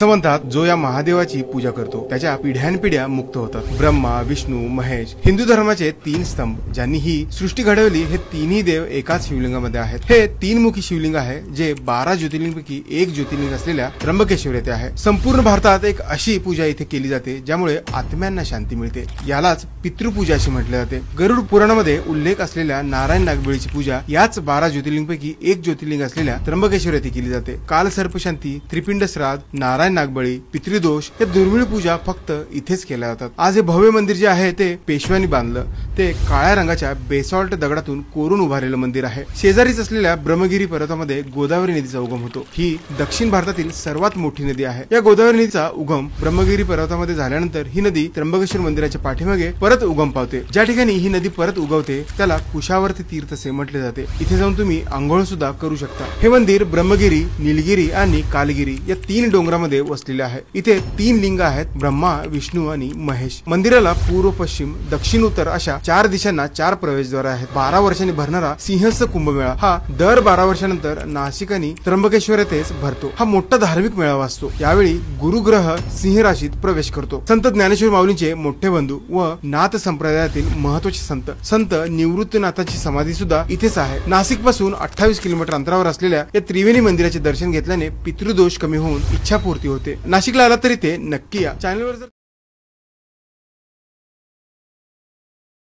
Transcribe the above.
असं म्हणतात, जो या महादेवाची पूजा करतो त्याच्या पिढ्यानपिढ्या मुक्त होतात। ब्रह्मा, विष्णू, महेश हिंदू धर्माचे तीन स्तंभ, ज्यांनी ही सृष्टी घडवली। हे तीनही देव एकाच शिवलिंगामध्ये आहेत। हे तीनमुखी शिवलिंग आहे जे 12 ज्योतिर्लिंगांपैकी एक ज्योतिर्लिंग असलेल्या त्र्यंबकेश्वर येथे आहे। संपूर्ण भारतात एक अशी पूजा इथे केली जाते ज्यामुळे आत्म्यांना शांती मिळते। यालाच पितृपूजा असे म्हटले जाते। गरुड पुराणामध्ये उल्लेख असलेल्या नारायण नागबळीची पूजा याच 12 ज्योतिर्लिंगांपैकी एक ज्योतिर्लिंग असलेल्या त्र्यंबकेश्वर येथे केली जाते। काल सर्पशांती, त्रिपिंड श्राद्ध, नारायण नागबळी, पितृदोष या दुर्मिळ पूजा फक्त इथेच केल्या जातात। आज हे भव्य मंदिर जे आहे ते पेशव्यांनी बांधलं। ते काळ्या रंगाच्या बेसॉल्ट दगडातून कोरून उभारलेलं मंदिर आहे। शेजारीच असलेल्या ब्रह्मगिरी पर्वतामध्ये गोदावरी नदीचा उगम होतो। ही दक्षिण भारतातील सर्वात मोठी नदी आहे। या गोदावरी नदीचा उगम ब्रह्मगिरी पर्वतामध्ये झाल्यानंतर ही नदी त्र्यंबकेश्वर मंदिराच्या पाठीमागे परत उगम पावते। ज्या ठिकाणी ही नदी परत उगवते त्याला कुशावर्ती तीर्थ असे म्हटले जाते। इथे जाऊन तुम्ही आंघोळ सुद्धा करू शकता। हे मंदिर ब्रह्मगिरी, नीलगिरी आणि कालगिरी या तीन डोंगरामध्ये वसलेले आहे। इथे तीन लिंग आहेत, ब्रह्मा, विष्णू आणि महेश। मंदिराला पूर्व, पश्चिम, दक्षिण, उत्तर अशा 4 दिशांना 4 प्रवेशद्वार आहेत। 12 वर्षांनी भरणारा सिंहस्थ कुंभमेळा हा दर 12 वर्षानंतर नाशिक आणि त्र्यंबकेश्वर येथेच भरतो। हा मोठा धार्मिक मेळावा असतो। यावेळी गुरुग्रह सिंह राशीत प्रवेश करतो। संत ज्ञानेश्वर माऊलींचे मोठे बंधू व नाथ संप्रदायातील महत्त्वाचे संत निवृत्तीनाथाची समाधी सुद्धा इथेच आहे। नाशिक पासून 28 किलोमीटर अंतरावर असलेल्या या त्रिवेणी मंदिराचे दर्शन घेतल्याने पितृदोष कमी होऊन इच्छापूर्ती होते। नाशिकला आला तरी ते नक्की या। चॅनलवर